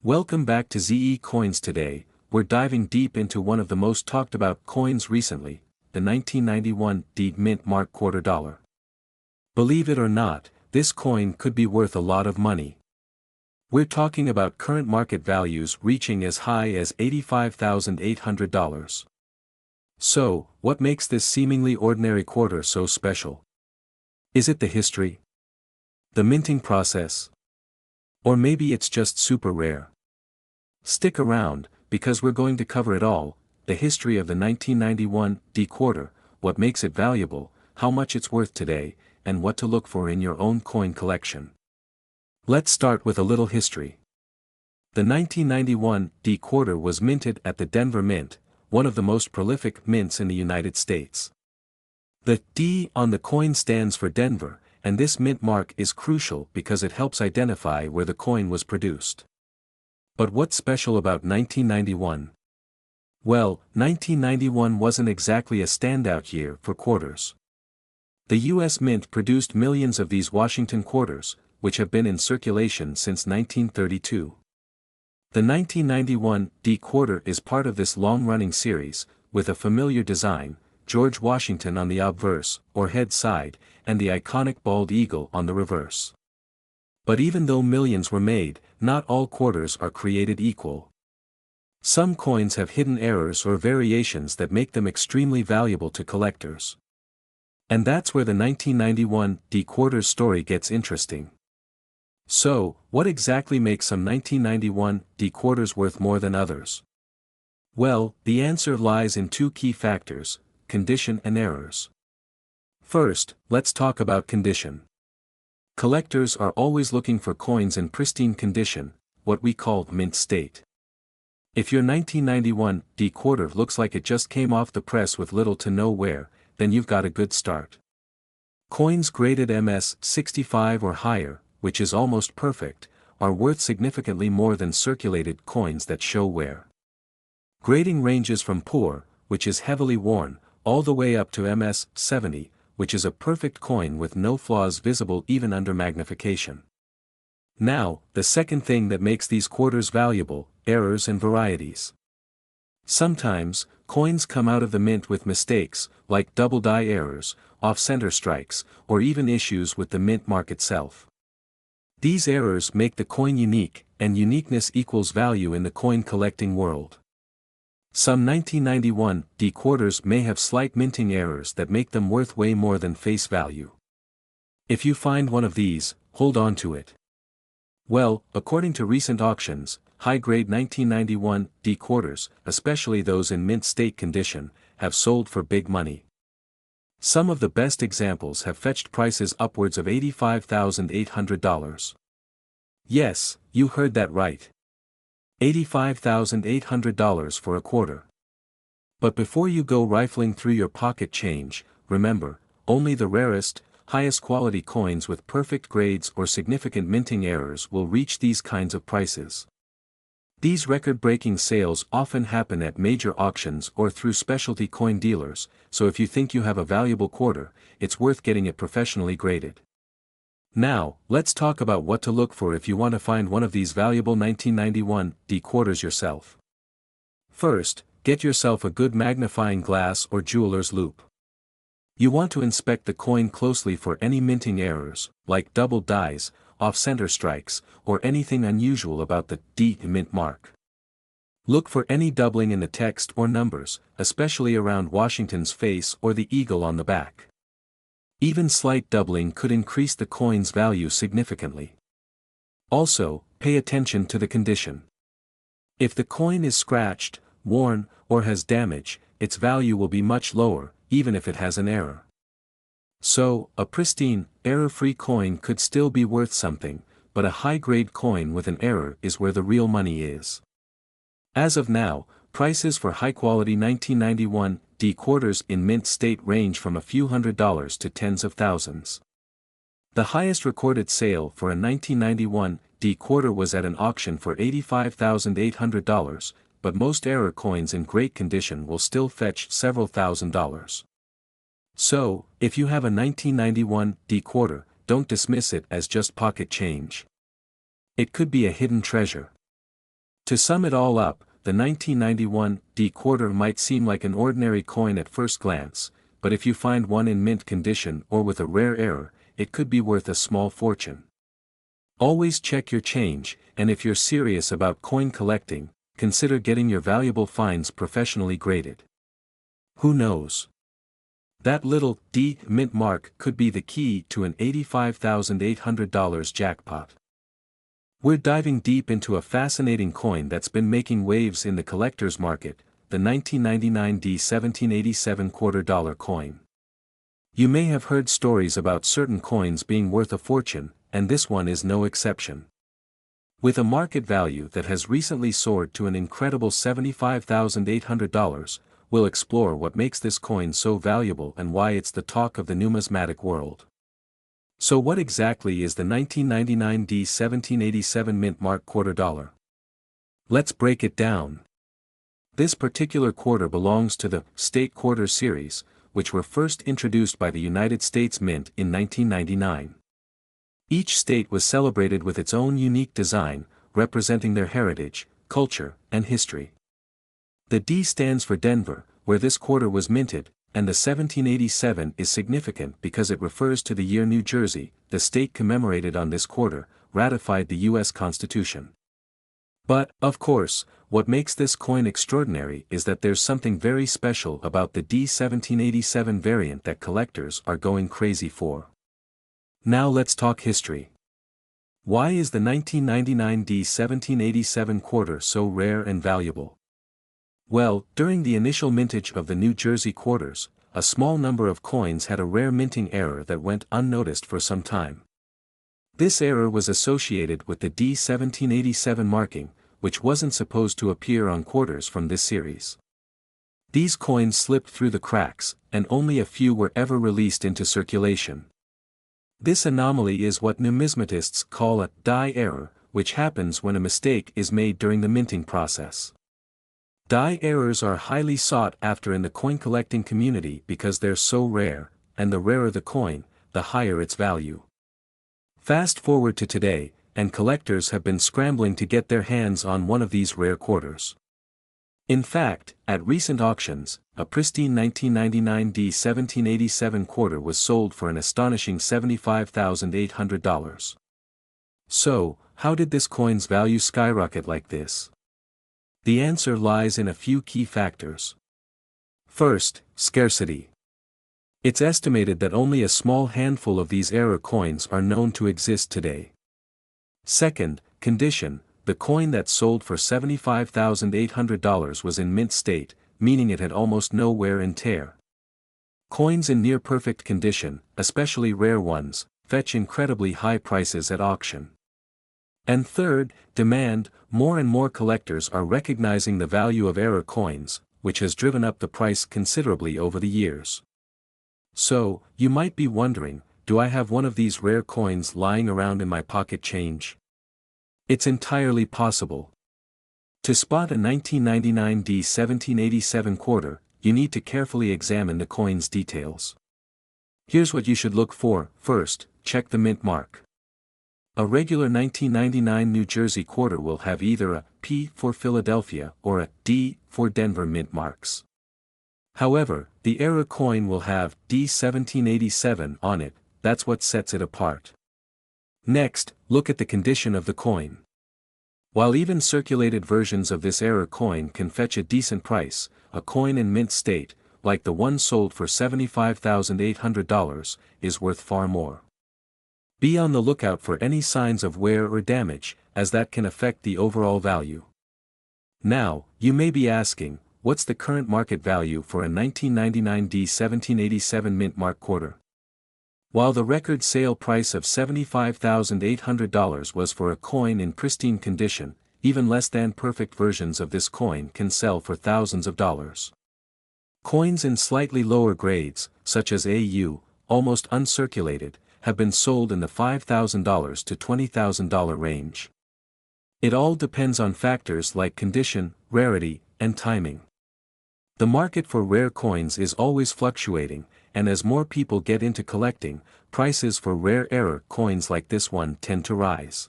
Welcome back to ZE Coins. Today, we're diving deep into one of the most talked about coins recently, the 1991 D Mint Mark quarter dollar. Believe it or not, this coin could be worth a lot of money. We're talking about current market values reaching as high as $85,800. So, what makes this seemingly ordinary quarter so special? Is it the history? The minting process? Or maybe it's just super rare? Stick around, because we're going to cover it all: the history of the 1991 D quarter, what makes it valuable, how much it's worth today, and what to look for in your own coin collection. Let's start with a little history. The 1991 D quarter was minted at the Denver Mint, one of the most prolific mints in the United States. The D on the coin stands for Denver, and this mint mark is crucial because it helps identify where the coin was produced. But what's special about 1991? Well, 1991 wasn't exactly a standout year for quarters. The U.S. Mint produced millions of these Washington quarters, which have been in circulation since 1932. The 1991 D quarter is part of this long-running series, with a familiar design, George Washington on the obverse, or head side, and the iconic bald eagle on the reverse. But even though millions were made, not all quarters are created equal. Some coins have hidden errors or variations that make them extremely valuable to collectors. And that's where the 1991 D quarter's story gets interesting. So, what exactly makes some 1991 D quarters worth more than others? Well, the answer lies in two key factors: condition and errors. First, let's talk about condition. Collectors are always looking for coins in pristine condition, what we call mint state. If your 1991 D quarter looks like it just came off the press with little to no wear, then you've got a good start. Coins graded MS 65 or higher, which is almost perfect, are worth significantly more than circulated coins that show wear. Grading ranges from poor, which is heavily worn, all the way up to MS 70, which is a perfect coin with no flaws visible even under magnification. Now, the second thing that makes these quarters valuable: errors and varieties. Sometimes, coins come out of the mint with mistakes, like double die errors, off-center strikes, or even issues with the mint mark itself. These errors make the coin unique, and uniqueness equals value in the coin collecting world. Some 1991 D quarters may have slight minting errors that make them worth way more than face value. If you find one of these, hold on to it. Well, according to recent auctions, high-grade 1991 D quarters, especially those in mint state condition, have sold for big money. Some of the best examples have fetched prices upwards of $85,800. Yes, you heard that right. $85,800 for a quarter. But before you go rifling through your pocket change, remember, only the rarest, highest quality coins with perfect grades or significant minting errors will reach these kinds of prices. These record-breaking sales often happen at major auctions or through specialty coin dealers, so if you think you have a valuable quarter, it's worth getting it professionally graded. Now, let's talk about what to look for if you want to find one of these valuable 1991 D quarters yourself. First, get yourself a good magnifying glass or jeweler's loupe. You want to inspect the coin closely for any minting errors, like double dies, off-center strikes, or anything unusual about the D mint mark. Look for any doubling in the text or numbers, especially around Washington's face or the eagle on the back. Even slight doubling could increase the coin's value significantly. Also, pay attention to the condition. If the coin is scratched, worn, or has damage, its value will be much lower, even if it has an error. So, a pristine, error-free coin could still be worth something, but a high-grade coin with an error is where the real money is. As of now, prices for high-quality 1991 D quarters in mint state range from a few $100s to tens of thousands. The highest recorded sale for a 1991 D quarter was at an auction for $85,800, but most error coins in great condition will still fetch several $1,000s. So, if you have a 1991 D quarter, don't dismiss it as just pocket change. It could be a hidden treasure. To sum it all up, the 1991 D quarter might seem like an ordinary coin at first glance, but if you find one in mint condition or with a rare error, it could be worth a small fortune. Always check your change, and if you're serious about coin collecting, consider getting your valuable finds professionally graded. Who knows? That little D mint mark could be the key to an $85,800 jackpot. We're diving deep into a fascinating coin that's been making waves in the collector's market, the 1999 D 1787 $2 coin. You may have heard stories about certain coins being worth a fortune, and this one is no exception. With a market value that has recently soared to an incredible $75,800, we'll explore what makes this coin so valuable and why it's the talk of the numismatic world. So what exactly is the 1999 D 1787 mint mark $2? Let's break it down. This particular quarter belongs to the State Quarter series, which were first introduced by the United States Mint in 1999. Each state was celebrated with its own unique design, representing their heritage, culture, and history. The D stands for Denver, where this quarter was minted, and the 1787 is significant because it refers to the year New Jersey, the state commemorated on this quarter, ratified the U.S. Constitution. But, of course, what makes this coin extraordinary is that there's something very special about the D 1787 variant that collectors are going crazy for. Now let's talk history. Why is the 1999 D 1787 quarter so rare and valuable? Well, during the initial mintage of the New Jersey quarters, a small number of coins had a rare minting error that went unnoticed for some time. This error was associated with the D 1787 marking, which wasn't supposed to appear on quarters from this series. These coins slipped through the cracks, and only a few were ever released into circulation. This anomaly is what numismatists call a die error, which happens when a mistake is made during the minting process. Die errors are highly sought after in the coin collecting community because they're so rare, and the rarer the coin, the higher its value. Fast forward to today, and collectors have been scrambling to get their hands on one of these rare quarters. In fact, at recent auctions, a pristine 1999 D 1787 quarter was sold for an astonishing $75,800. So, how did this coin's value skyrocket like this? The answer lies in a few key factors. First, scarcity. It's estimated that only a small handful of these error coins are known to exist today. Second, condition. The coin that sold for $75,800 was in mint state, meaning it had almost no wear and tear. Coins in near-perfect condition, especially rare ones, fetch incredibly high prices at auction. And third, demand. More and more collectors are recognizing the value of error coins, which has driven up the price considerably over the years. So, you might be wondering, do I have one of these rare coins lying around in my pocket change? It's entirely possible. To spot a 1999 D 1787 quarter, you need to carefully examine the coin's details. Here's what you should look for. First, check the mint mark. A regular 1999 New Jersey quarter will have either a P for Philadelphia or a D for Denver mint marks. However, the error coin will have D 1787 on it. That's what sets it apart. Next, look at the condition of the coin. While even circulated versions of this error coin can fetch a decent price, a coin in mint state, like the one sold for $75,800, is worth far more. Be on the lookout for any signs of wear or damage, as that can affect the overall value. Now, you may be asking, what's the current market value for a 1999 D 1787 mint mark quarter? While the record sale price of $75,800 was for a coin in pristine condition, even less than perfect versions of this coin can sell for thousands of dollars. Coins in slightly lower grades, such as AU, almost uncirculated, have been sold in the $5,000 to $20,000 range. It all depends on factors like condition, rarity, and timing. The market for rare coins is always fluctuating, and as more people get into collecting, prices for rare error coins like this one tend to rise.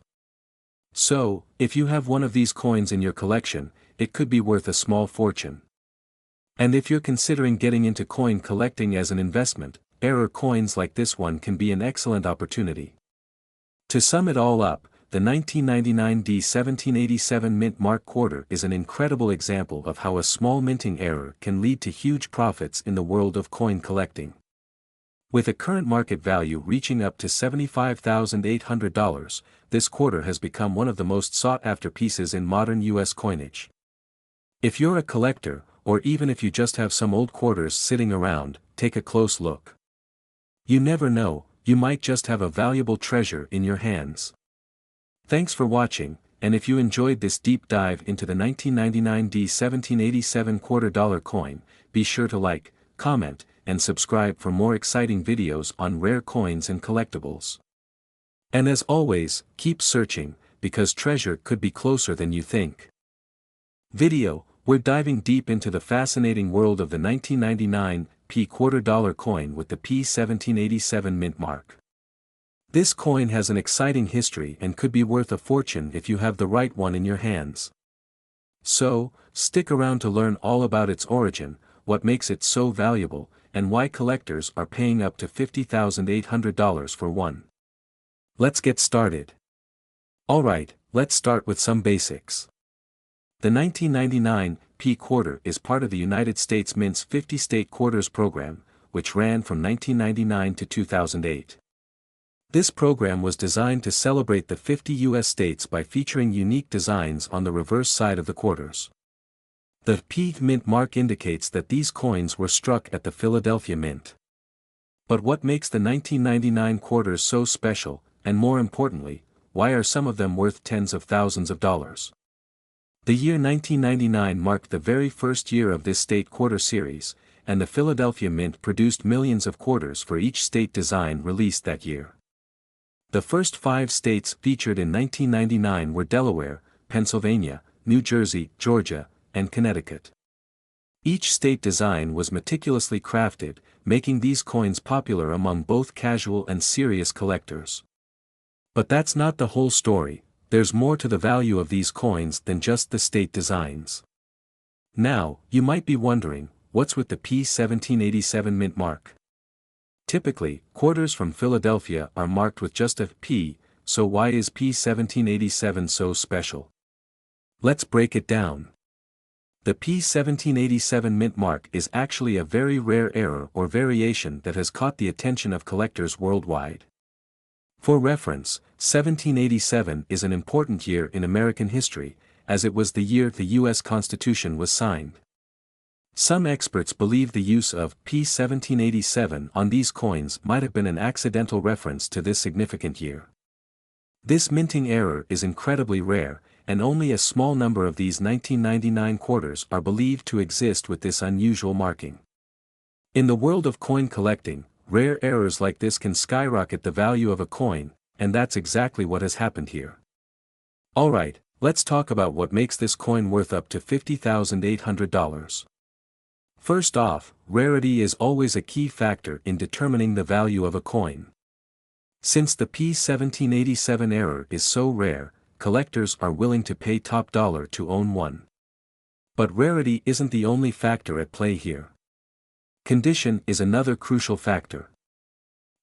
So, if you have one of these coins in your collection, it could be worth a small fortune. And if you're considering getting into coin collecting as an investment, error coins like this one can be an excellent opportunity. To sum it all up, the 1999 D1787 mint mark quarter is an incredible example of how a small minting error can lead to huge profits in the world of coin collecting. With a current market value reaching up to $75,800, this quarter has become one of the most sought-after pieces in modern US coinage. If you're a collector, or even if you just have some old quarters sitting around, take a close look. You never know, you might just have a valuable treasure in your hands. Thanks for watching, and if you enjoyed this deep dive into the 1999 D1787 $2 coin, be sure to like, comment, and subscribe for more exciting videos on rare coins and collectibles. And as always, keep searching, because treasure could be closer than you think. We're diving deep into the fascinating world of the 1999 $2 coin with the P1787 mint mark. This coin has an exciting history and could be worth a fortune if you have the right one in your hands. So, stick around to learn all about its origin, what makes it so valuable, and why collectors are paying up to $50,800 for one. Let's get started. Alright, let's start with some basics. The 1999 P quarter is part of the United States Mint's 50-state quarters program, which ran from 1999 to 2008. This program was designed to celebrate the 50 U.S. states by featuring unique designs on the reverse side of the quarters. The P mint mark indicates that these coins were struck at the Philadelphia Mint. But what makes the 1999 quarters so special, and more importantly, why are some of them worth tens of thousands of dollars? The year 1999 marked the very first year of this state quarter series, and the Philadelphia Mint produced millions of quarters for each state design released that year. The first 5 states featured in 1999 were Delaware, Pennsylvania, New Jersey, Georgia, and Connecticut. Each state design was meticulously crafted, making these coins popular among both casual and serious collectors. But that's not the whole story. There's more to the value of these coins than just the state designs. Now, you might be wondering, what's with the P1787 mint mark? Typically, quarters from Philadelphia are marked with just a P, so why is P1787 so special? Let's break it down. The P1787 mint mark is actually a very rare error or variation that has caught the attention of collectors worldwide. For reference, 1787 is an important year in American history, as it was the year the U.S. Constitution was signed. Some experts believe the use of P1787 on these coins might have been an accidental reference to this significant year. This minting error is incredibly rare, and only a small number of these 1999 quarters are believed to exist with this unusual marking. In the world of coin collecting, rare errors like this can skyrocket the value of a coin, and that's exactly what has happened here. Alright, let's talk about what makes this coin worth up to $50,800. First off, rarity is always a key factor in determining the value of a coin. Since the P1787 error is so rare, collectors are willing to pay top dollar to own one. But rarity isn't the only factor at play here. Condition is another crucial factor.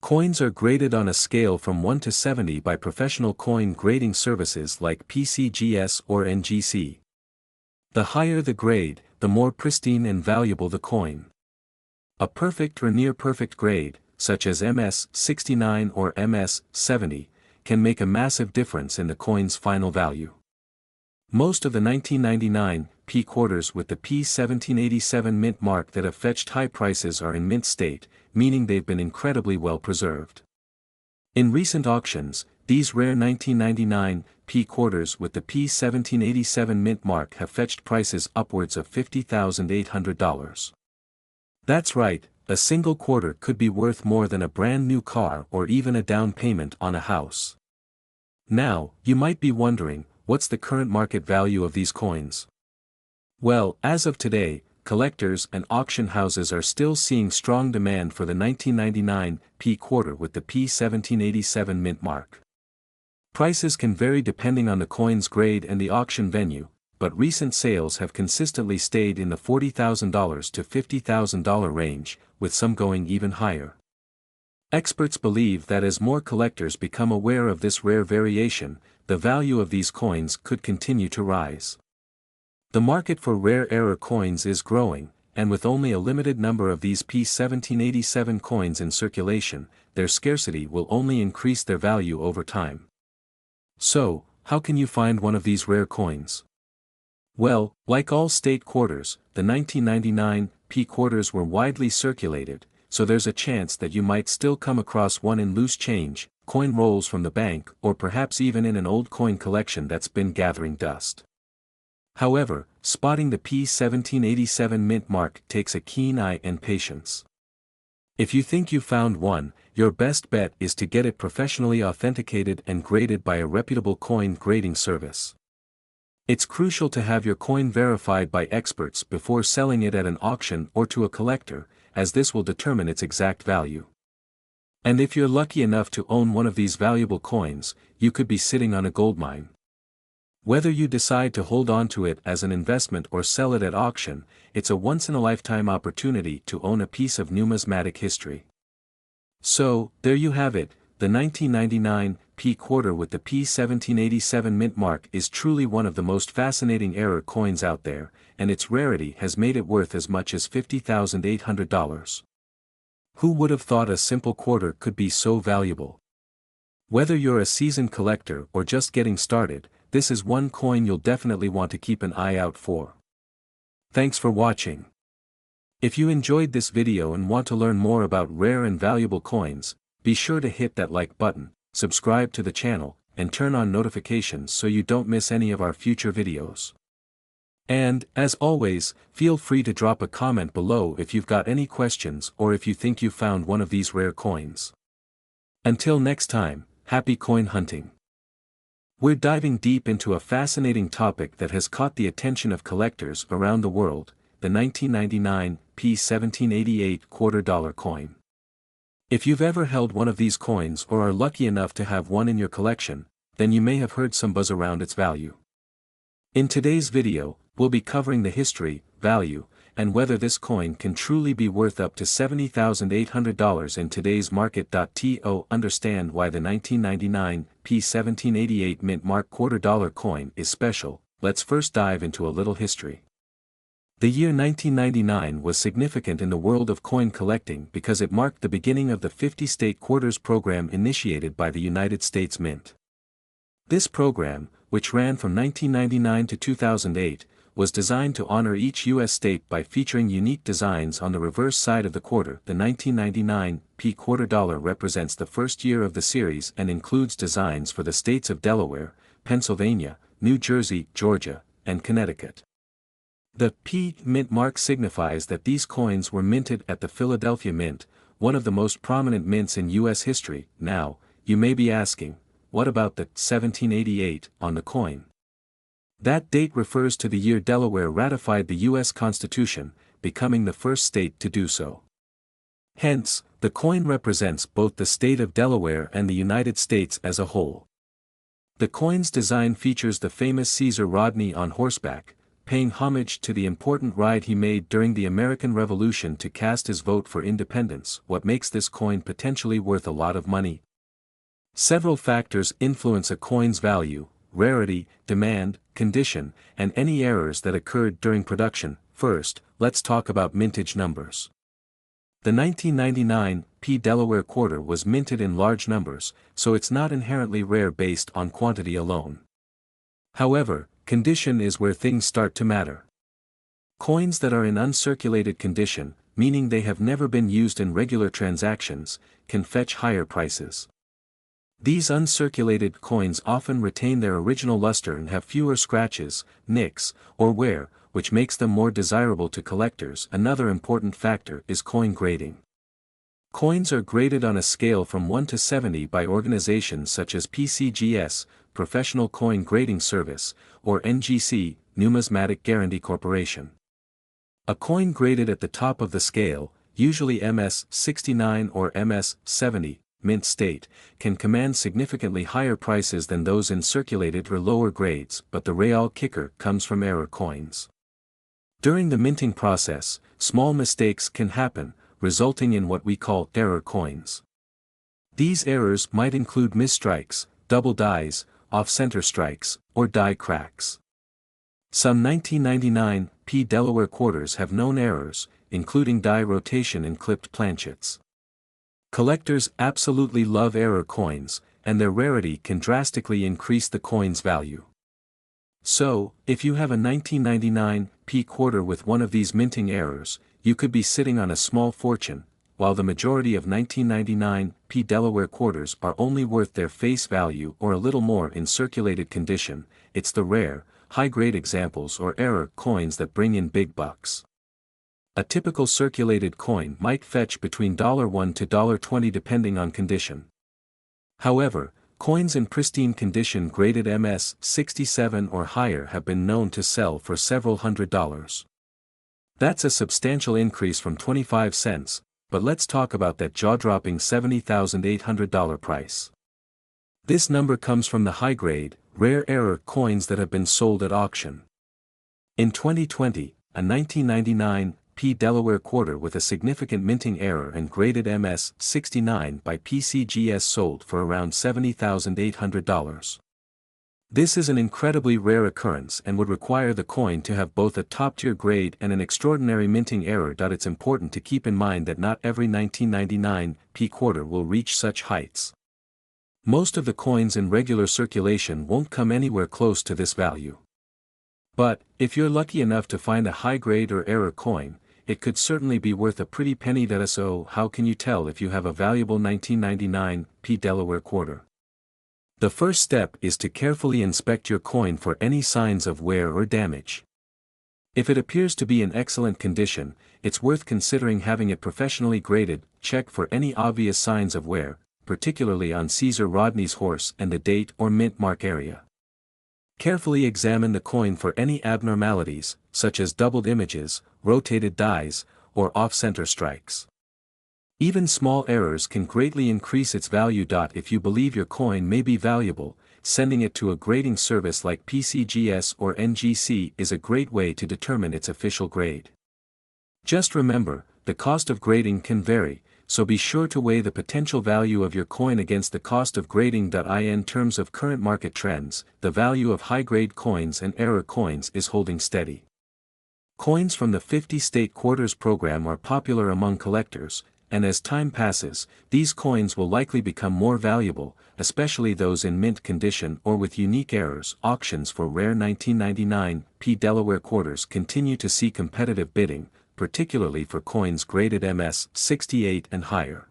Coins are graded on a scale from 1 to 70 by professional coin grading services like PCGS or NGC. The higher the grade, the more pristine and valuable the coin. A perfect or near-perfect grade, such as MS-69 or MS-70, can make a massive difference in the coin's final value. Most of the 1999 P quarters with the P1787 mint mark that have fetched high prices are in mint state, meaning they've been incredibly well preserved. In recent auctions, these rare 1999 P quarters with the P1787 mint mark have fetched prices upwards of $50,800. That's right, a single quarter could be worth more than a brand new car or even a down payment on a house. Now, you might be wondering, what's the current market value of these coins? Well, as of today, collectors and auction houses are still seeing strong demand for the 1999 P quarter with the P1787 mint mark. Prices can vary depending on the coin's grade and the auction venue, but recent sales have consistently stayed in the $40,000 to $50,000 range, with some going even higher. Experts believe that as more collectors become aware of this rare variation, the value of these coins could continue to rise. The market for rare error coins is growing, and with only a limited number of these P1787 coins in circulation, their scarcity will only increase their value over time. So, how can you find one of these rare coins? Well, like all state quarters, the 1999 P quarters were widely circulated, so there's a chance that you might still come across one in loose change, coin rolls from the bank, or perhaps even in an old coin collection that's been gathering dust. However, spotting the P1787 mint mark takes a keen eye and patience. If you think you found one, your best bet is to get it professionally authenticated and graded by a reputable coin grading service. It's crucial to have your coin verified by experts before selling it at an auction or to a collector, as this will determine its exact value. And if you're lucky enough to own one of these valuable coins, you could be sitting on a goldmine. Whether you decide to hold on to it as an investment or sell it at auction, it's a once-in-a-lifetime opportunity to own a piece of numismatic history. So, there you have it, the 1999 P quarter with the P1787 mint mark is truly one of the most fascinating error coins out there, and its rarity has made it worth as much as $50,800. Who would have thought a simple quarter could be so valuable? Whether you're a seasoned collector or just getting started, this is one coin you'll definitely want to keep an eye out for. Thanks for watching. If you enjoyed this video and want to learn more about rare and valuable coins, be sure to hit that like button, subscribe to the channel, and turn on notifications so you don't miss any of our future videos. And, as always, feel free to drop a comment below if you've got any questions or if you think you found one of these rare coins. Until next time, happy coin hunting. We're diving deep into a fascinating topic that has caught the attention of collectors around the world, the 1999 P1788 $quarter coin. If you've ever held one of these coins or are lucky enough to have one in your collection, then you may have heard some buzz around its value. In today's video, we'll be covering the history, value, and whether this coin can truly be worth up to $70,800 in today's market. To understand why the 1999 P1788 mint mark $quarter coin is special, let's first dive into a little history. The year 1999 was significant in the world of coin collecting because it marked the beginning of the 50-state quarters program initiated by the United States Mint. This program, which ran from 1999 to 2008, was designed to honor each U.S. state by featuring unique designs on the reverse side of the quarter. The 1999 P $quarter represents the first year of the series and includes designs for the states of Delaware, Pennsylvania, New Jersey, Georgia, and Connecticut. The P mint mark signifies that these coins were minted at the Philadelphia Mint, one of the most prominent mints in U.S. history. Now, you may be asking, what about the 1788 on the coin? That date refers to the year Delaware ratified the U.S. Constitution, becoming the first state to do so. Hence, the coin represents both the state of Delaware and the United States as a whole. The coin's design features the famous Caesar Rodney on horseback, paying homage to the important ride he made during the American Revolution to cast his vote for independence. What makes this coin potentially worth a lot of money? Several factors influence a coin's value: rarity, demand, condition, and any errors that occurred during production. First, let's talk about mintage numbers. The 1999 P Delaware quarter was minted in large numbers, so it's not inherently rare based on quantity alone. However, condition is where things start to matter. Coins that are in uncirculated condition, meaning they have never been used in regular transactions, can fetch higher prices. These uncirculated coins often retain their original luster and have fewer scratches, nicks, or wear, which makes them more desirable to collectors. Another important factor is coin grading. Coins are graded on a scale from 1 to 70 by organizations such as PCGS, Professional Coin Grading Service, or NGC, Numismatic Guarantee Corporation. A coin graded at the top of the scale, usually MS 69 or MS 70, mint state, can command significantly higher prices than those in circulated or lower grades, but the real kicker comes from error coins. During the minting process, small mistakes can happen, resulting in what we call error coins. These errors might include misstrikes, double dies, off-center strikes, or die cracks. Some 1999 P Delaware quarters have known errors, including die rotation and clipped planchets. Collectors absolutely love error coins, and their rarity can drastically increase the coin's value. So, if you have a 1999 P quarter with one of these minting errors, you could be sitting on a small fortune. While the majority of 1999 P Delaware quarters are only worth their face value or a little more in circulated condition, it's the rare, high-grade examples or error coins that bring in big bucks. A typical circulated coin might fetch between $1 to $20 depending on condition. However, coins in pristine condition graded MS 67 or higher have been known to sell for several $100s. That's a substantial increase from 25 cents, but let's talk about that jaw-dropping $70,800 price. This number comes from the high-grade, rare error coins that have been sold at auction. In 2020, a 1999 P Delaware quarter with a significant minting error and graded MS 69 by PCGS sold for around $70,800. This is an incredibly rare occurrence and would require the coin to have both a top-tier grade and an extraordinary minting error. It's important to keep in mind that not every 1999 P quarter will reach such heights. Most of the coins in regular circulation won't come anywhere close to this value. But, if you're lucky enough to find a high-grade or error coin, it could certainly be worth a pretty penny. So, how can you tell if you have a valuable 1999 P Delaware quarter? The first step is to carefully inspect your coin for any signs of wear or damage. If it appears to be in excellent condition, it's worth considering having it professionally graded. Check for any obvious signs of wear, particularly on Caesar Rodney's horse and the date or mint mark area. Carefully examine the coin for any abnormalities, such as doubled images, rotated dies, or off-center strikes. Even small errors can greatly increase its value. If you believe your coin may be valuable, sending it to a grading service like PCGS or NGC is a great way to determine its official grade. Just remember, the cost of grading can vary, so be sure to weigh the potential value of your coin against the cost of grading. In terms of current market trends, the value of high-grade coins and error coins is holding steady. Coins from the 50-state quarters program are popular among collectors, and as time passes, these coins will likely become more valuable, especially those in mint condition or with unique errors. Auctions for rare 1999 P Delaware quarters continue to see competitive bidding, particularly for coins graded MS 68 and higher.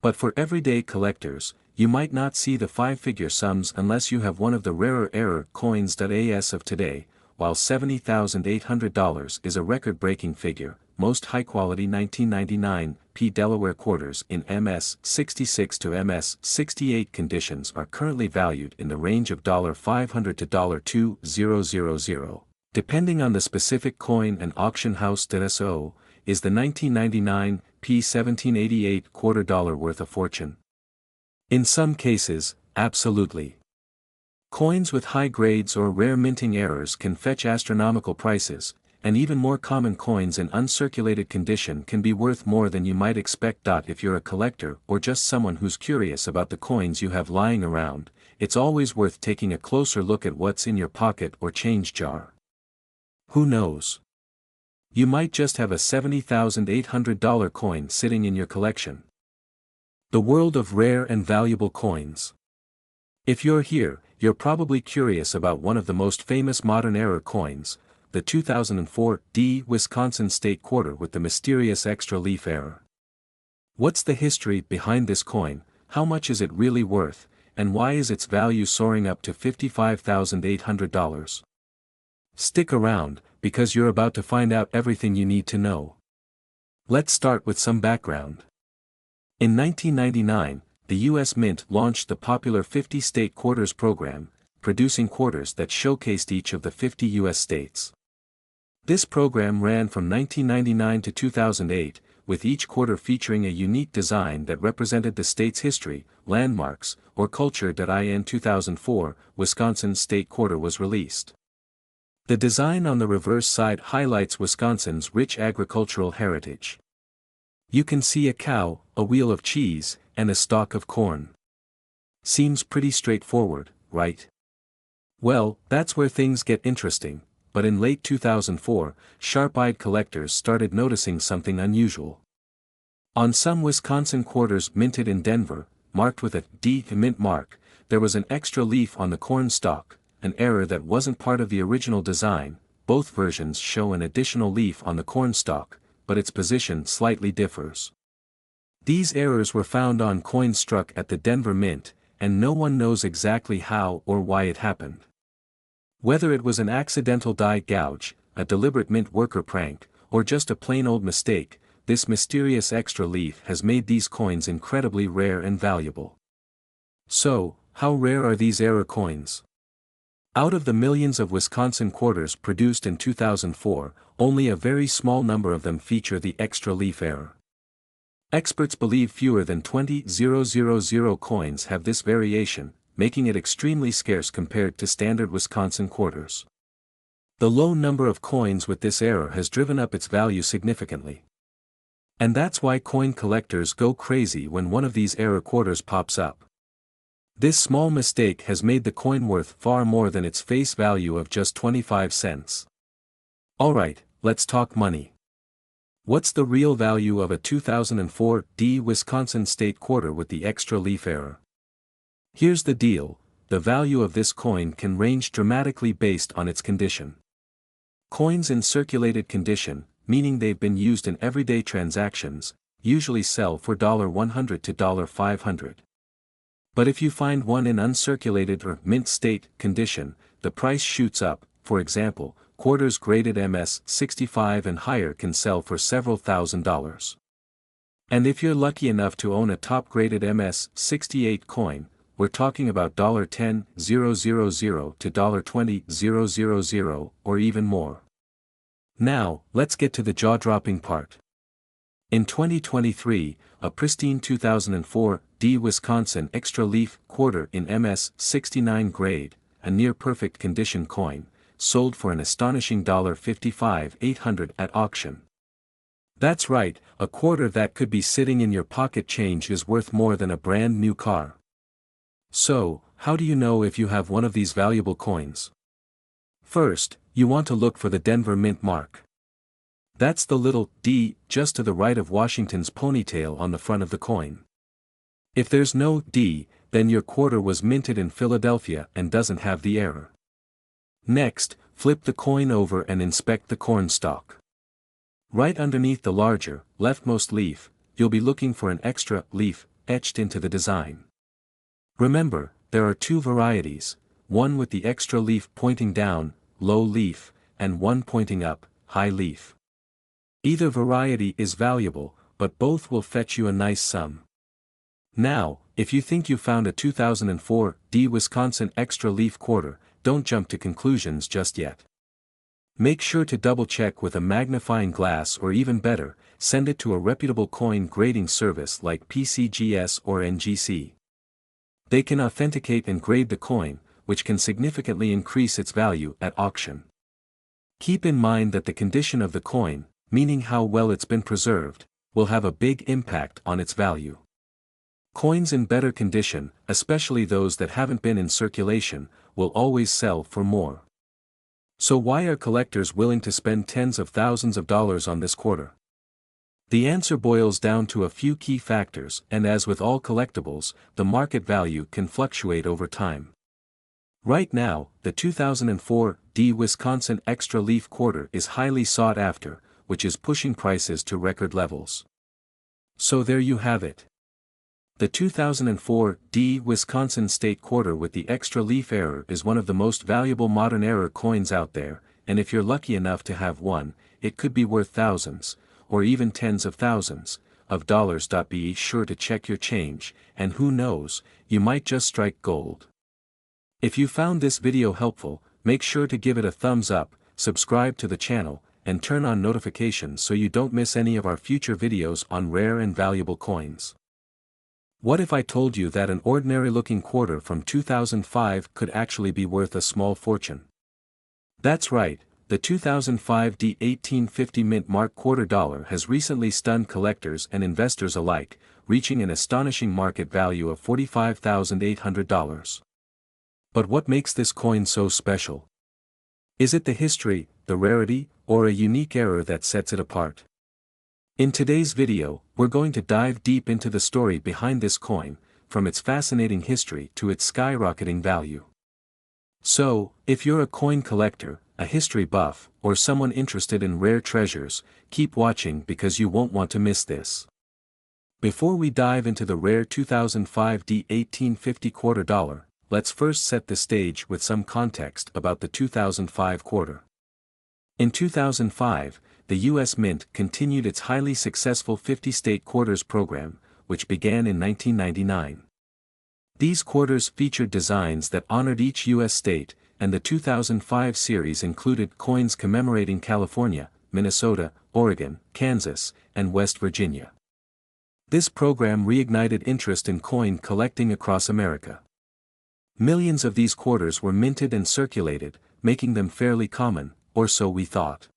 But for everyday collectors, you might not see the five-figure sums unless you have one of the rarer error coins. As of today, while $70,800 is a record-breaking figure, most high-quality 1999 P Delaware quarters in MS 66 to MS 68 conditions are currently valued in the range of $500 to $2,000. Depending on the specific coin and auction house. So, is the 1999 P 1788 quarter dollar worth a fortune? In some cases, absolutely. Coins with high grades or rare minting errors can fetch astronomical prices, and even more common coins in uncirculated condition can be worth more than you might expect. If you're a collector or just someone who's curious about the coins you have lying around, it's always worth taking a closer look at what's in your pocket or change jar. Who knows? You might just have a $70,800 coin sitting in your collection. The world of rare and valuable coins. If you're here, you're probably curious about one of the most famous modern error coins, the 2004 D Wisconsin State Quarter with the mysterious extra leaf error. What's the history behind this coin, how much is it really worth, and why is its value soaring up to $55,800? Stick around, because you're about to find out everything you need to know. Let's start with some background. In 1999, the U.S. Mint launched the popular 50-state quarters program, producing quarters that showcased each of the 50 U.S. states. This program ran from 1999 to 2008, with each quarter featuring a unique design that represented the state's history, landmarks, or culture. In 2004, Wisconsin's state quarter was released. The design on the reverse side highlights Wisconsin's rich agricultural heritage. You can see a cow, a wheel of cheese, and a stalk of corn. Seems pretty straightforward, right? Well, that's where things get interesting, but in late 2004, sharp-eyed collectors started noticing something unusual. On some Wisconsin quarters minted in Denver, marked with a D mint mark, there was an extra leaf on the corn stalk, an error that wasn't part of the original design. Both versions show an additional leaf on the corn stalk, but its position slightly differs. These errors were found on coins struck at the Denver Mint, and no one knows exactly how or why it happened. Whether it was an accidental die gouge, a deliberate mint worker prank, or just a plain old mistake, this mysterious extra leaf has made these coins incredibly rare and valuable. So, how rare are these error coins? Out of the millions of Wisconsin quarters produced in 2004, only a very small number of them feature the extra leaf error. Experts believe fewer than 20,000 coins have this variation, making it extremely scarce compared to standard Wisconsin quarters. The low number of coins with this error has driven up its value significantly. And that's why coin collectors go crazy when one of these error quarters pops up. This small mistake has made the coin worth far more than its face value of just 25 cents. Alright, let's talk money. What's the real value of a 2004 D Wisconsin state quarter with the extra leaf error? Here's the deal, the value of this coin can range dramatically based on its condition. Coins in circulated condition, meaning they've been used in everyday transactions, usually sell for $100 to $500. But if you find one in uncirculated or mint state condition, the price shoots up. For example, quarters graded MS 65 and higher can sell for several $1,000s. And if you're lucky enough to own a top-graded MS 68 coin, we're talking about $10,000 to $20,000 or even more. Now, let's get to the jaw-dropping part. In 2023, a pristine 2004 D Wisconsin extra leaf quarter in MS 69 grade, a near-perfect condition coin, sold for an astonishing $55,800 at auction. That's right, a quarter that could be sitting in your pocket change is worth more than a brand new car. So, how do you know if you have one of these valuable coins? First, you want to look for the Denver Mint mark. That's the little D just to the right of Washington's ponytail on the front of the coin. If there's no D, then your quarter was minted in Philadelphia and doesn't have the error. Next, flip the coin over and inspect the corn stalk. Right underneath the larger, leftmost leaf, you'll be looking for an extra leaf etched into the design. Remember, there are two varieties, one with the extra leaf pointing down, low leaf, and one pointing up, high leaf. Either variety is valuable, but both will fetch you a nice sum. Now, if you think you found a 2004 D Wisconsin extra leaf quarter, don't jump to conclusions just yet. Make sure to double-check with a magnifying glass, or even better, send it to a reputable coin grading service like PCGS or NGC. They can authenticate and grade the coin, which can significantly increase its value at auction. Keep in mind that the condition of the coin, meaning how well it's been preserved, will have a big impact on its value. Coins in better condition, especially those that haven't been in circulation, will always sell for more. So why are collectors willing to spend tens of thousands of dollars on this quarter? The answer boils down to a few key factors, and as with all collectibles, the market value can fluctuate over time. Right now, the 2004 D Wisconsin extra leaf quarter is highly sought after, which is pushing prices to record levels. So there you have it. The 2004 D Wisconsin state quarter with the extra leaf error is one of the most valuable modern error coins out there, and if you're lucky enough to have one, it could be worth thousands, or even tens of thousands, of dollars. Be sure to check your change, and who knows, you might just strike gold. If you found this video helpful, make sure to give it a thumbs up, subscribe to the channel, and turn on notifications so you don't miss any of our future videos on rare and valuable coins. What if I told you that an ordinary-looking quarter from 2005 could actually be worth a small fortune? That's right, the 2005 D1850 mint mark quarter dollar has recently stunned collectors and investors alike, reaching an astonishing market value of $45,800. But what makes this coin so special? Is it the history, the rarity, or a unique error that sets it apart? In today's video, we're going to dive deep into the story behind this coin, from its fascinating history to its skyrocketing value. So, if you're a coin collector, a history buff, or someone interested in rare treasures, keep watching because you won't want to miss this. Before we dive into the rare 2005 D1850 quarter dollar, let's first set the stage with some context about the 2005 quarter. In 2005, the U.S. Mint continued its highly successful 50-state quarters program, which began in 1999. These quarters featured designs that honored each U.S. state, and the 2005 series included coins commemorating California, Minnesota, Oregon, Kansas, and West Virginia. This program reignited interest in coin collecting across America. Millions of these quarters were minted and circulated, making them fairly common, or so we thought.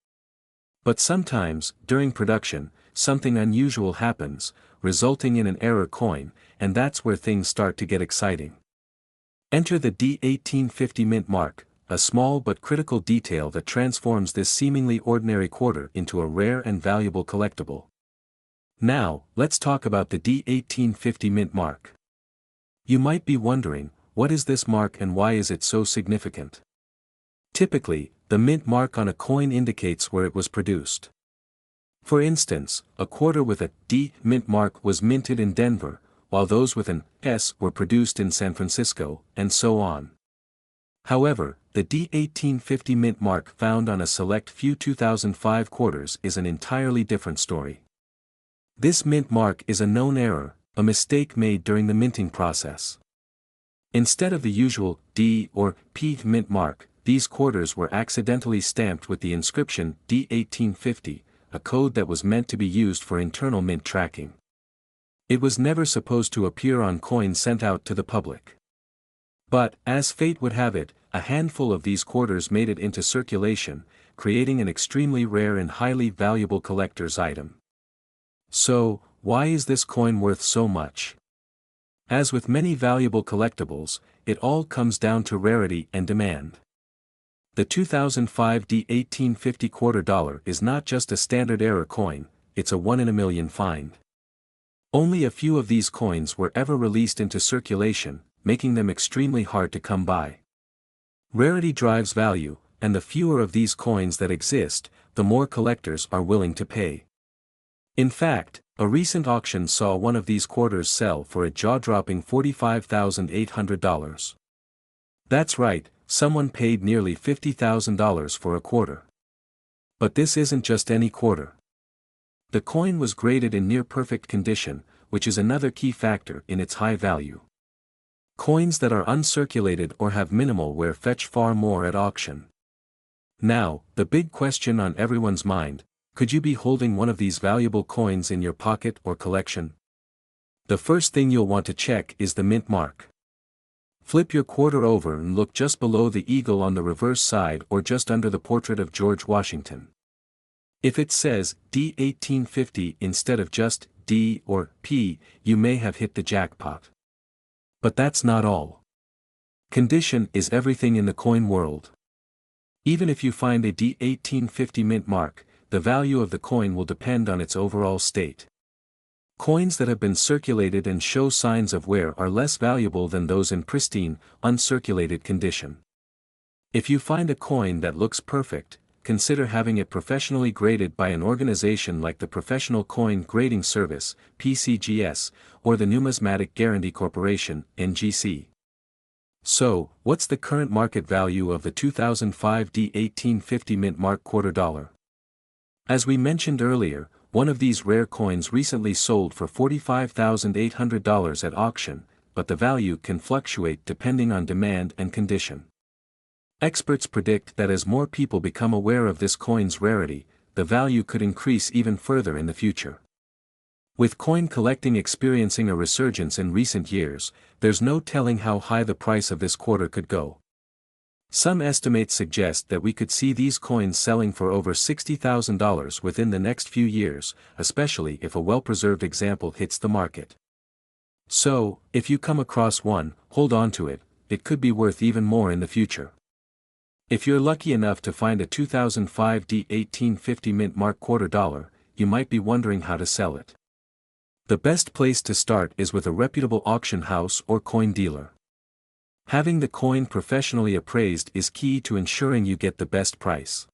But sometimes, during production, something unusual happens, resulting in an error coin, and that's where things start to get exciting. Enter the D1850 mint mark, a small but critical detail that transforms this seemingly ordinary quarter into a rare and valuable collectible. Now, let's talk about the D1850 mint mark. You might be wondering, what is this mark and why is it so significant? Typically, the mint mark on a coin indicates where it was produced. For instance, a quarter with a D mint mark was minted in Denver, while those with an S were produced in San Francisco, and so on. However, the D1850 mint mark found on a select few 2005 quarters is an entirely different story. This mint mark is a known error, a mistake made during the minting process. Instead of the usual D or P mint mark, these quarters were accidentally stamped with the inscription D1850, a code that was meant to be used for internal mint tracking. It was never supposed to appear on coins sent out to the public. But, as fate would have it, a handful of these quarters made it into circulation, creating an extremely rare and highly valuable collector's item. So, why is this coin worth so much? As with many valuable collectibles, it all comes down to rarity and demand. The 2005 D1850 quarter dollar is not just a standard error coin, it's a one-in-a-million find. Only a few of these coins were ever released into circulation, making them extremely hard to come by. Rarity drives value, and the fewer of these coins that exist, the more collectors are willing to pay. In fact, a recent auction saw one of these quarters sell for a jaw-dropping $45,800. That's right, someone paid nearly $50,000 for a quarter. But this isn't just any quarter. The coin was graded in near-perfect condition, which is another key factor in its high value. Coins that are uncirculated or have minimal wear fetch far more at auction. Now, the big question on everyone's mind: could you be holding one of these valuable coins in your pocket or collection? The first thing you'll want to check is the mint mark. Flip your quarter over and look just below the eagle on the reverse side or just under the portrait of George Washington. If it says D1850 instead of just D or P, you may have hit the jackpot. But that's not all. Condition is everything in the coin world. Even if you find a D1850 mint mark, the value of the coin will depend on its overall state. Coins that have been circulated and show signs of wear are less valuable than those in pristine, uncirculated condition. If you find a coin that looks perfect, consider having it professionally graded by an organization like the Professional Coin Grading Service, PCGS, or the Numismatic Guarantee Corporation, NGC. So, what's the current market value of the 2005 D1850 mint mark quarter dollar? As we mentioned earlier, one of these rare coins recently sold for $45,800 at auction, but the value can fluctuate depending on demand and condition. Experts predict that as more people become aware of this coin's rarity, the value could increase even further in the future. With coin collecting experiencing a resurgence in recent years, there's no telling how high the price of this quarter could go. Some estimates suggest that we could see these coins selling for over $60,000 within the next few years, especially if a well-preserved example hits the market. So, if you come across one, hold on to it, it could be worth even more in the future. If you're lucky enough to find a 2005 D1850 mint mark quarter dollar, you might be wondering how to sell it. The best place to start is with a reputable auction house or coin dealer. Having the coin professionally appraised is key to ensuring you get the best price.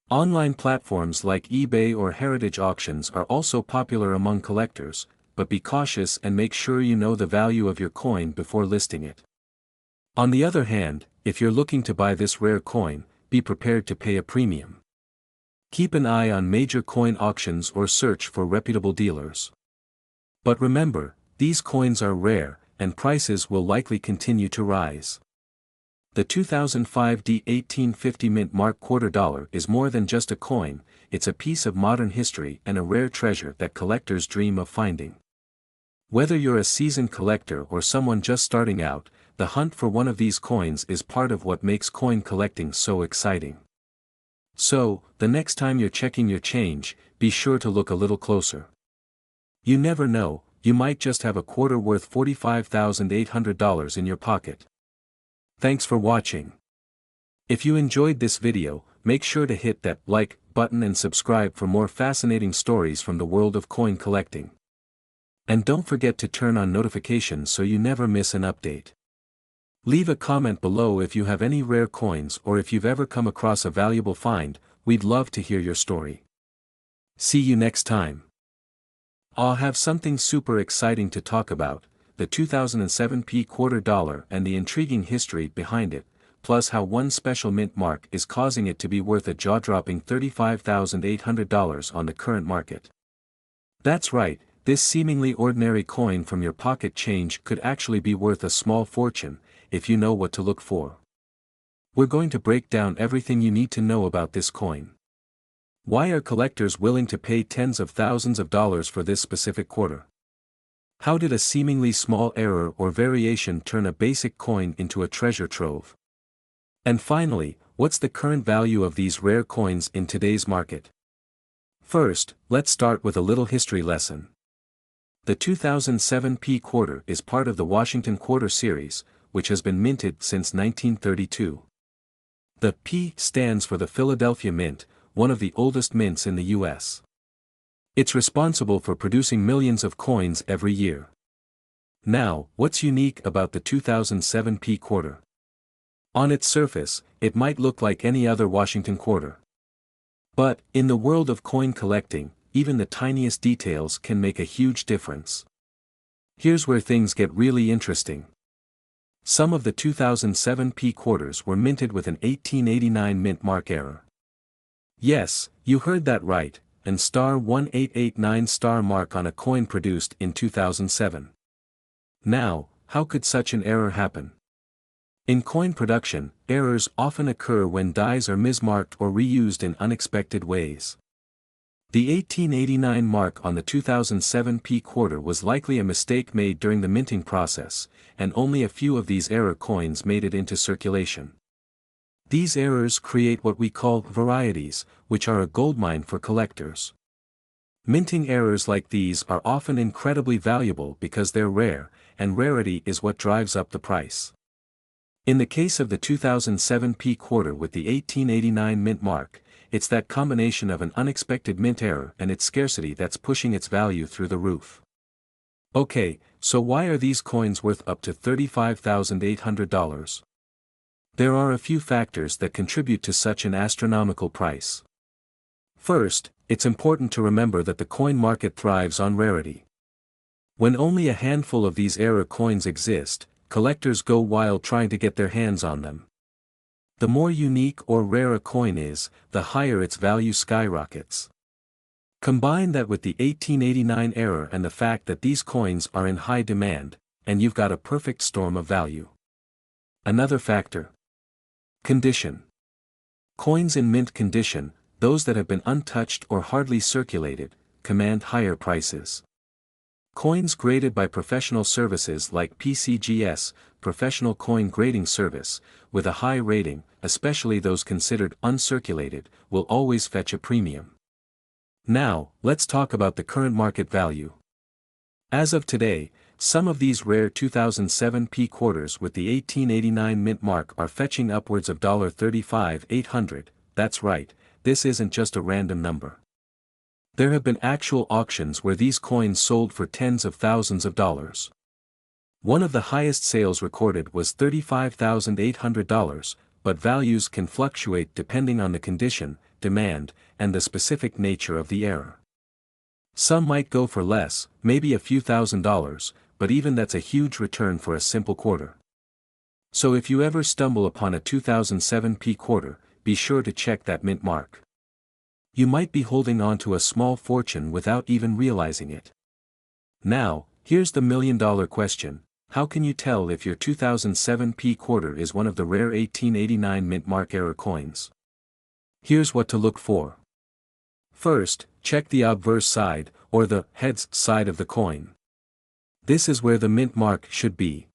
Online platforms like eBay or heritage auctions are also popular among collectors, but be cautious and make sure you know the value of your coin before listing it. On the other hand, if you're looking to buy this rare coin, be prepared to pay a premium. Keep an eye on major coin auctions or search for reputable dealers. But remember, these coins are rare, and prices will likely continue to rise. The 2005 D1850 mint mark quarter dollar is more than just a coin, it's a piece of modern history and a rare treasure that collectors dream of finding. Whether you're a seasoned collector or someone just starting out, the hunt for one of these coins is part of what makes coin collecting so exciting. So, the next time you're checking your change, be sure to look a little closer. You never know, you might just have a quarter worth $45,800 in your pocket. Thanks for watching. If you enjoyed this video, make sure to hit that like button and subscribe for more fascinating stories from the world of coin collecting. And don't forget to turn on notifications so you never miss an update. Leave a comment below if you have any rare coins or if you've ever come across a valuable find, we'd love to hear your story. See you next time. I'll have something super exciting to talk about, the 2007 quarter dollar and the intriguing history behind it, plus how one special mint mark is causing it to be worth a jaw-dropping $35,800 on the current market. That's right, this seemingly ordinary coin from your pocket change could actually be worth a small fortune, if you know what to look for. We're going to break down everything you need to know about this coin. Why are collectors willing to pay tens of thousands of dollars for this specific quarter? How did a seemingly small error or variation turn a basic coin into a treasure trove? And finally, what's the current value of these rare coins in today's market? First, let's start with a little history lesson. The 2007 quarter is part of the Washington Quarter series, which has been minted since 1932. The P stands for the Philadelphia Mint, one of the oldest mints in the U.S. It's responsible for producing millions of coins every year. Now, what's unique about the 2007 quarter? On its surface, it might look like any other Washington quarter. But, in the world of coin collecting, even the tiniest details can make a huge difference. Here's where things get really interesting. Some of the 2007 quarters were minted with an 1889 mint mark error. Yes, you heard that right, an *1889* mark on a coin produced in 2007. Now, how could such an error happen? In coin production, errors often occur when dies are mismarked or reused in unexpected ways. The 1889 mark on the 2007 quarter was likely a mistake made during the minting process, and only a few of these error coins made it into circulation. These errors create what we call varieties, which are a goldmine for collectors. Minting errors like these are often incredibly valuable because they're rare, and rarity is what drives up the price. In the case of the 2007 quarter with the 1889 mint mark, it's that combination of an unexpected mint error and its scarcity that's pushing its value through the roof. Okay, so why are these coins worth up to $35,800? There are a few factors that contribute to such an astronomical price. First, it's important to remember that the coin market thrives on rarity. When only a handful of these error coins exist, collectors go wild trying to get their hands on them. The more unique or rare a coin is, the higher its value skyrockets. Combine that with the 1889 error and the fact that these coins are in high demand, and you've got a perfect storm of value. Another factor. Condition. Coins in mint condition, those that have been untouched or hardly circulated, command higher prices. Coins graded by professional services like PCGS, Professional Coin Grading Service, with a high rating, especially those considered uncirculated, will always fetch a premium. Now, let's talk about the current market value. As of today, some of these rare 2007 P quarters with the 1889 mint mark are fetching upwards of $35,800. That's right, this isn't just a random number. There have been actual auctions where these coins sold for tens of thousands of dollars. One of the highest sales recorded was $35,800, but values can fluctuate depending on the condition, demand, and the specific nature of the era. Some might go for less, maybe a few $1,000s, but even that's a huge return for a simple quarter. So if you ever stumble upon a 2007 P quarter, be sure to check that mint mark. You might be holding on to a small fortune without even realizing it. Now, here's the million-dollar question: how can you tell if your 2007 P quarter is one of the rare 1889 mint mark era coins? Here's what to look for. First, check the obverse side, or the heads side of the coin. This is where the mint mark should be.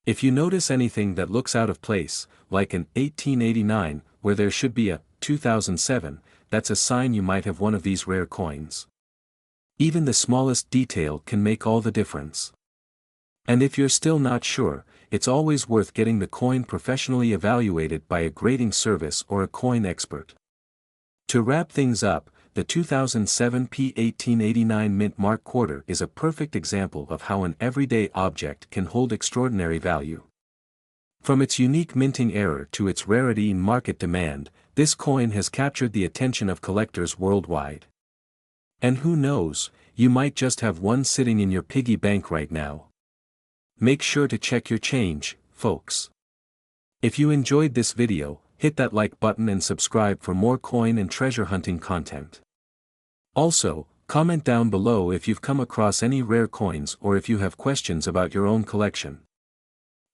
If you notice anything that looks out of place, like an 1889, where there should be a 2007, that's a sign you might have one of these rare coins. Even the smallest detail can make all the difference. And if you're still not sure, it's always worth getting the coin professionally evaluated by a grading service or a coin expert. To wrap things up, the 2007 P 1889 mint mark quarter is a perfect example of how an everyday object can hold extraordinary value. From its unique minting era to its rarity and market demand, this coin has captured the attention of collectors worldwide. And who knows, you might just have one sitting in your piggy bank right now. Make sure to check your change, folks. If you enjoyed this video, hit that like button and subscribe for more coin and treasure hunting content. Also, comment down below if you've come across any rare coins or if you have questions about your own collection.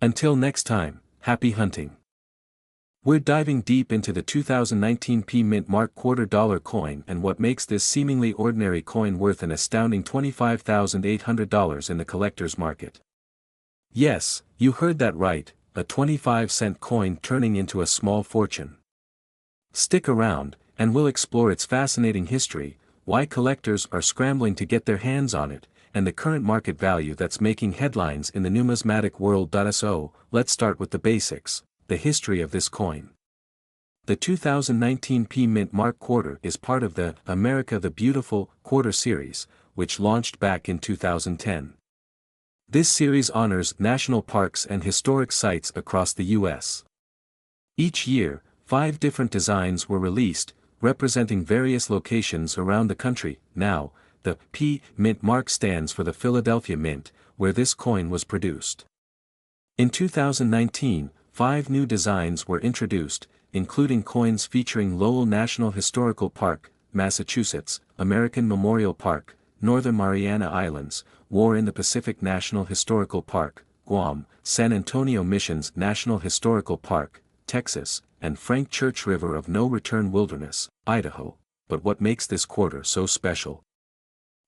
Until next time, happy hunting. We're diving deep into the 2019 P mint mark $quarter coin and what makes this seemingly ordinary coin worth an astounding $25,800 in the collector's market. Yes, you heard that right, a 25-cent coin turning into a small fortune. Stick around, and we'll explore its fascinating history, why collectors are scrambling to get their hands on it, and the current market value that's making headlines in the numismatic world. So, let's start with the basics. The history of this coin. The 2019 P mint mark quarter is part of the America the Beautiful quarter series, which launched back in 2010. This series honors national parks and historic sites across the U.S. Each year, 5 different designs were released, representing various locations around the country. Now, the P mint mark stands for the Philadelphia Mint, where this coin was produced. In 2019, 5 new designs were introduced, including coins featuring Lowell National Historical Park, Massachusetts, American Memorial Park, Northern Mariana Islands, War in the Pacific National Historical Park, Guam, San Antonio Missions National Historical Park, Texas, and Frank Church River of No Return Wilderness, Idaho. But what makes this quarter so special?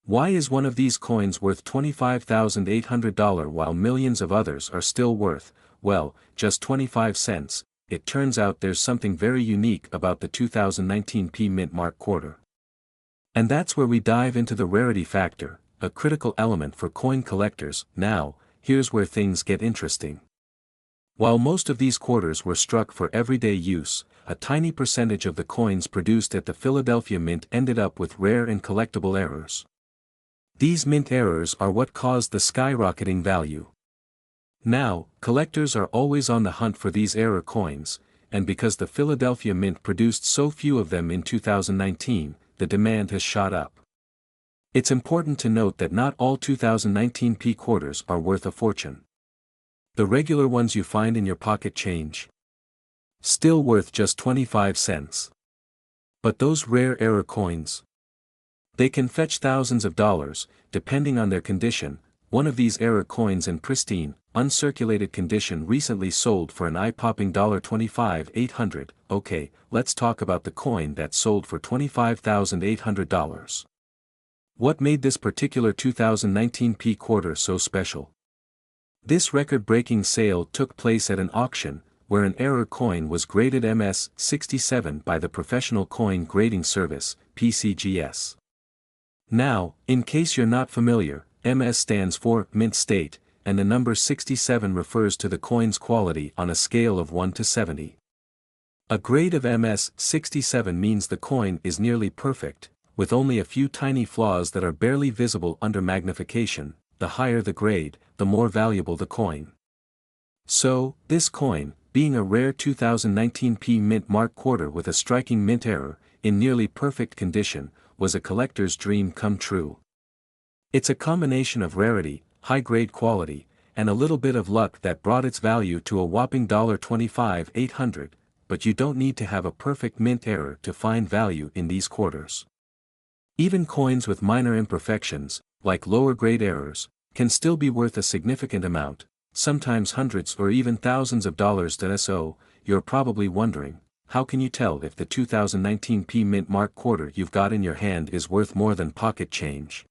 Why is one of these coins worth $25,800 while millions of others are still worth, well, just 25 cents? It turns out there's something very unique about the 2019 P mint mark quarter. And that's where we dive into the rarity factor, a critical element for coin collectors. Now, here's where things get interesting. While most of these quarters were struck for everyday use, a tiny percentage of the coins produced at the Philadelphia Mint ended up with rare and collectible errors. These mint errors are what caused the skyrocketing value. Now, collectors are always on the hunt for these error coins, and because the Philadelphia Mint produced so few of them in 2019, the demand has shot up. It's important to note that not all 2019 P quarters are worth a fortune. The regular ones you find in your pocket change, still worth just 25 cents. But those rare error coins, they can fetch thousands of dollars, depending on their condition. one of these error coins in pristine, uncirculated condition recently sold for an eye-popping $25,800. Okay, let's talk about the coin that sold for $25,800. What made this particular 2019 P quarter so special? This record-breaking sale took place at an auction, where an error coin was graded MS-67 by the Professional Coin Grading Service, PCGS. Now, in case you're not familiar, MS stands for mint state, and the number 67 refers to the coin's quality on a scale of 1 to 70. A grade of MS-67 means the coin is nearly perfect, with only a few tiny flaws that are barely visible under magnification. The higher the grade, the more valuable the coin. So, this coin, being a rare 2019 P mint mark quarter with a striking mint error, in nearly perfect condition, was a collector's dream come true. It's a combination of rarity, high-grade quality, and a little bit of luck that brought its value to a whopping $25,800, but you don't need to have a perfect mint error to find value in these quarters. Even coins with minor imperfections, like lower-grade errors, can still be worth a significant amount, sometimes hundreds or even thousands of dollars. So, you're probably wondering, how can you tell if the 2019 P mint mark quarter you've got in your hand is worth more than pocket change?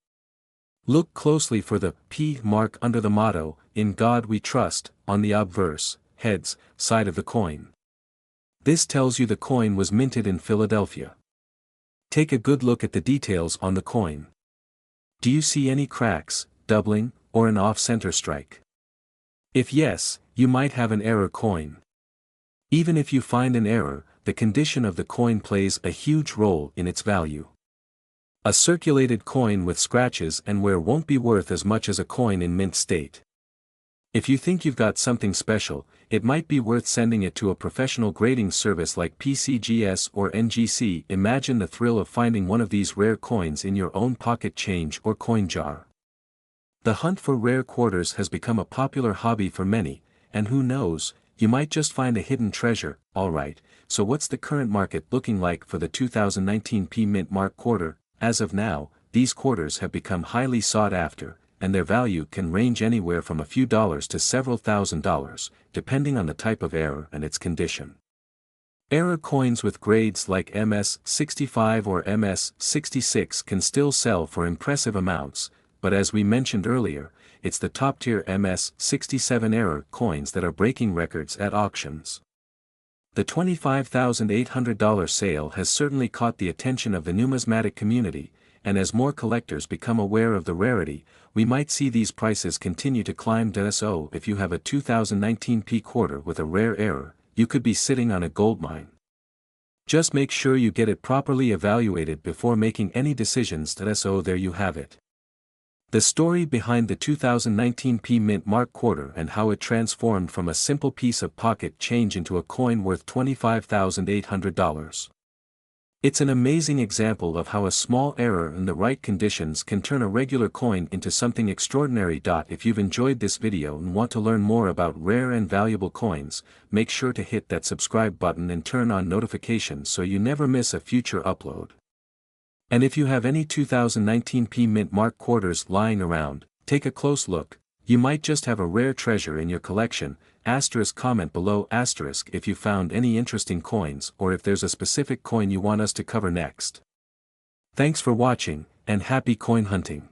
Look closely for the P mark under the motto, "In God We Trust," on the obverse, heads, side of the coin. This tells you the coin was minted in Philadelphia. Take a good look at the details on the coin. Do you see any cracks, doubling, or an off-center strike? If yes, you might have an error coin. Even if you find an error, the condition of the coin plays a huge role in its value. A circulated coin with scratches and wear won't be worth as much as a coin in mint state. If you think you've got something special, it might be worth sending it to a professional grading service like PCGS or NGC. Imagine the thrill of finding one of these rare coins in your own pocket change or coin jar. The hunt for rare quarters has become a popular hobby for many, and who knows, you might just find a hidden treasure. Alright, so what's the current market looking like for the 2019 P mint mark quarter? As of now, these quarters have become highly sought after, and their value can range anywhere from a few dollars to several $1,000s, depending on the type of error and its condition. Error coins with grades like MS-65 or MS-66 can still sell for impressive amounts, but as we mentioned earlier, it's the top-tier MS-67 error coins that are breaking records at auctions. The $25,800 sale has certainly caught the attention of the numismatic community, and as more collectors become aware of the rarity, we might see these prices continue to climb. So, if you have a 2019 P quarter with a rare error, you could be sitting on a goldmine. Just make sure you get it properly evaluated before making any decisions. So there you have it. The story behind the 2019 P mint mark quarter and how it transformed from a simple piece of pocket change into a coin worth $25,800. It's an amazing example of how a small error in the right conditions can turn a regular coin into something extraordinary. If you've enjoyed this video and want to learn more about rare and valuable coins, make sure to hit that subscribe button and turn on notifications so you never miss a future upload. And if you have any 2019 P mint mark quarters lying around, take a close look. You might just have a rare treasure in your collection. Comment below if you found any interesting coins or if there's a specific coin you want us to cover next. Thanks for watching, and happy coin hunting.